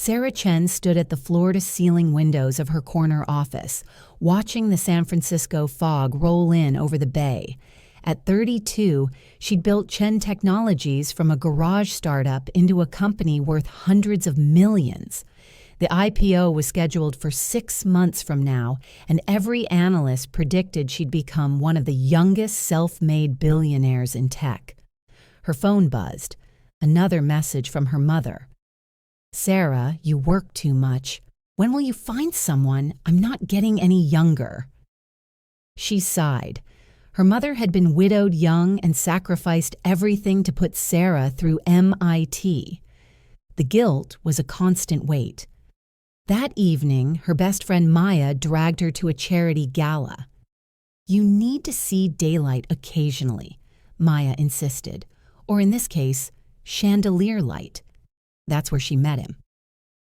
Sarah Chen stood at the floor-to-ceiling windows of her corner office, watching the San Francisco fog roll in over the bay. At 32, she'd built Chen Technologies from a garage startup into a company worth hundreds of millions. The IPO was scheduled for 6 months from now, and every analyst predicted she'd become one of the youngest self-made billionaires in tech. Her phone buzzed. Another message from her mother. "Sarah, you work too much. When will you find someone? I'm not getting any younger." She sighed. Her mother had been widowed young and sacrificed everything to put Sarah through MIT. The guilt was a constant weight. That evening, her best friend Maya dragged her to a charity gala. "You need to see daylight occasionally," Maya insisted, or in this case, chandelier light. That's where she met him.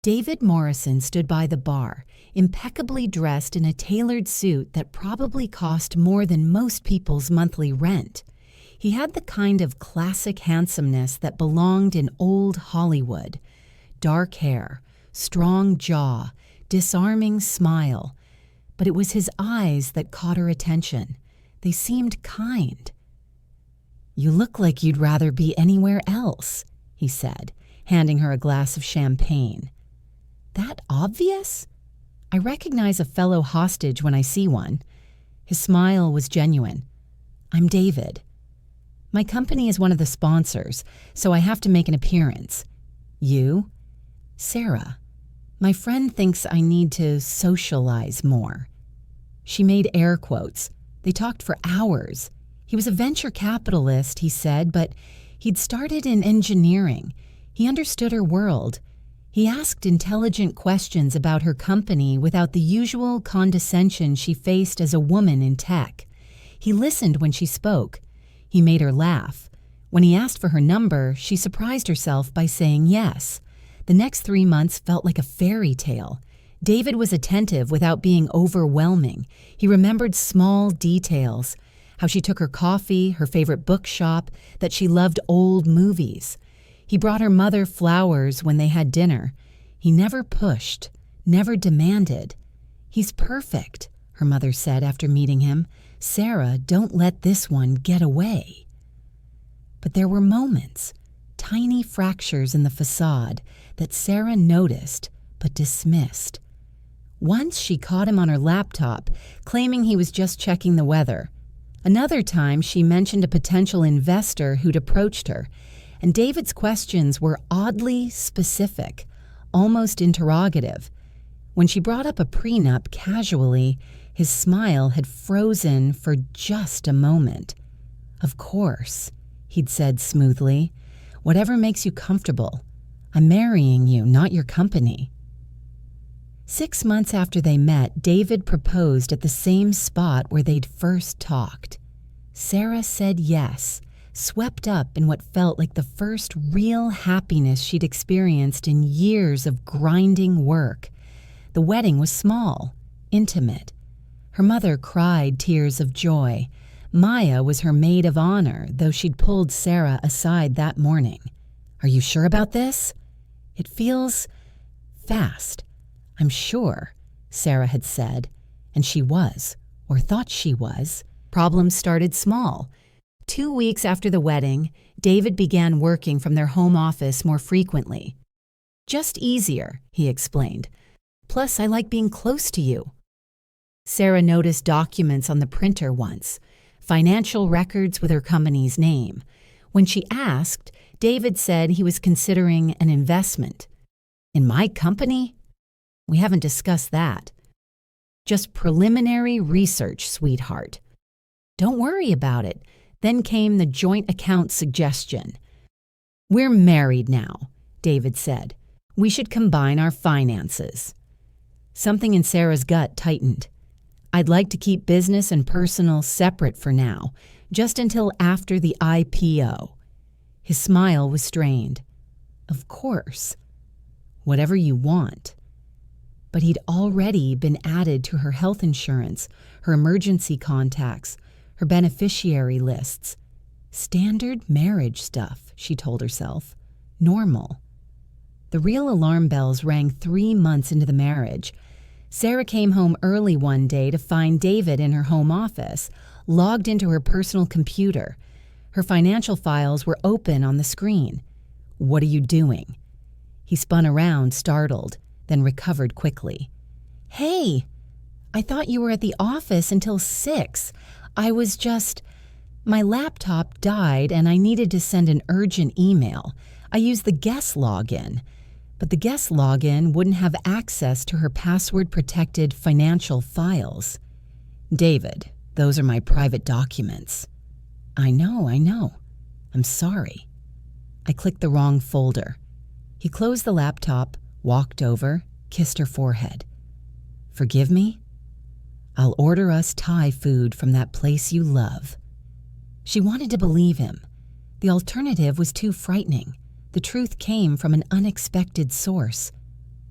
David Morrison stood by the bar, impeccably dressed in a tailored suit that probably cost more than most people's monthly rent. He had the kind of classic handsomeness that belonged in old Hollywood. Dark hair, strong jaw, disarming smile. But it was his eyes that caught her attention. They seemed kind. "You look like you'd rather be anywhere else," he said, handing her a glass of champagne. "That obvious? I recognize a fellow hostage when I see one." His smile was genuine. "I'm David. My company is one of the sponsors, so I have to make an appearance." "You?" "Sarah. My friend thinks I need to socialize more." She made air quotes. They talked for hours. He was a venture capitalist, he said, but he'd started in engineering. He understood her world. He asked intelligent questions about her company without the usual condescension she faced as a woman in tech. He listened when she spoke. He made her laugh. When he asked for her number, she surprised herself by saying yes. The next 3 months felt like a fairy tale. David was attentive without being overwhelming. He remembered small details, how she took her coffee, her favorite bookshop, that she loved old movies. He brought her mother flowers when they had dinner. He never pushed, never demanded. "He's perfect," her mother said after meeting him. "Sarah, don't let this one get away." But there were moments, tiny fractures in the facade, that Sarah noticed but dismissed. Once she caught him on her laptop, claiming he was just checking the weather. Another time she mentioned a potential investor who'd approached her, and David's questions were oddly specific, almost interrogative. When she brought up a prenup casually, his smile had frozen for just a moment. "Of course," he'd said smoothly. "Whatever makes you comfortable. I'm marrying you, not your company." 6 months after they met, David proposed at the same spot where they'd first talked. Sarah said yes, swept up in what felt like the first real happiness she'd experienced in years of grinding work. The wedding was small, intimate. Her mother cried tears of joy. Maya was her maid of honor, though she'd pulled Sarah aside that morning. "Are you sure about this? It feels fast." "I'm sure," Sarah had said, and she was, or thought she was. Problems started small. 2 weeks after the wedding, David began working from their home office more frequently. "Just easier," he explained. "Plus, I like being close to you." Sarah noticed documents on the printer once, financial records with her company's name. When she asked, David said he was considering an investment. "In my company? We haven't discussed that." "Just preliminary research, sweetheart." "Don't worry about it." Then came the joint account suggestion. "We're married now," David said. "We should combine our finances." Something in Sarah's gut tightened. "I'd like to keep business and personal separate for now, just until after the IPO." His smile was strained. "Of course. Whatever you want." But he'd already been added to her health insurance, her emergency contacts, her beneficiary lists. Standard marriage stuff, she told herself. Normal. The real alarm bells rang 3 months into the marriage. Sarah came home early one day to find David in her home office, logged into her personal computer. Her financial files were open on the screen. "What are you doing?" He spun around, startled, then recovered quickly. "Hey, I thought you were at the office until 6. My laptop died and I needed to send an urgent email. I used the guest login, but the guest login wouldn't have access to her password-protected financial files." "David, those are my private documents." I know. I'm sorry." I clicked the wrong folder. He closed the laptop, walked over, kissed her forehead. "Forgive me? I'll order us Thai food from that place you love." She wanted to believe him. The alternative was too frightening. The truth came from an unexpected source.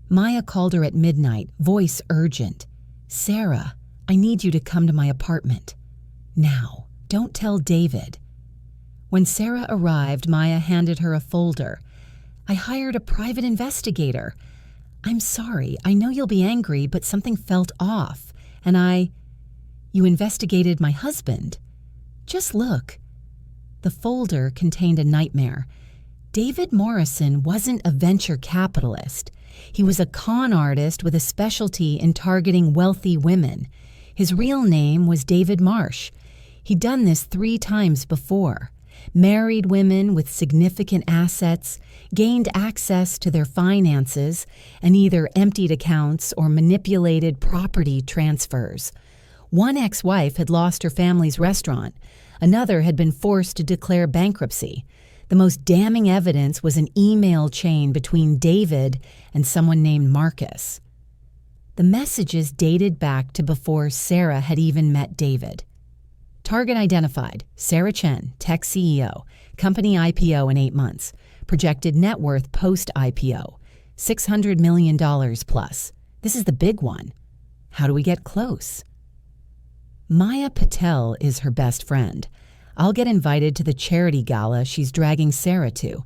Maya called her at midnight, voice urgent. "Sarah, I need you to come to my apartment. Now, don't tell David." When Sarah arrived, Maya handed her a folder. "I hired a private investigator. I'm sorry, I know you'll be angry, but something felt off, and You investigated my husband? Just look." The folder contained a nightmare. David Morrison wasn't a venture capitalist. He was a con artist with a specialty in targeting wealthy women. His real name was David Marsh. He'd done this 3 times before. Married women with significant assets, gained access to their finances, and either emptied accounts or manipulated property transfers. One ex-wife had lost her family's restaurant. Another had been forced to declare bankruptcy. The most damning evidence was an email chain between David and someone named Marcus. The messages dated back to before Sarah had even met David. Target identified: Sarah Chen, tech CEO, company IPO in 8 months. Projected net worth post-IPO, $600 million plus. This is the big one. How do we get close? Maya Patel is her best friend. I'll get invited to the charity gala she's dragging Sarah to.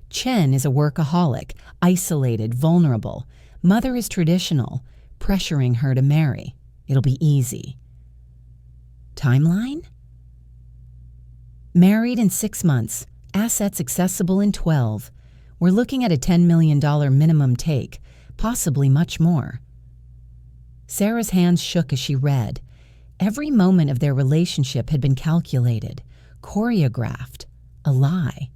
Chen is a workaholic, isolated, vulnerable. Mother is traditional, pressuring her to marry. It'll be easy. Timeline? Married in 6 months, assets accessible in 12. We're looking at a $10 million minimum take, possibly much more. Sarah's hands shook as she read. Every moment of their relationship had been calculated, choreographed, a lie.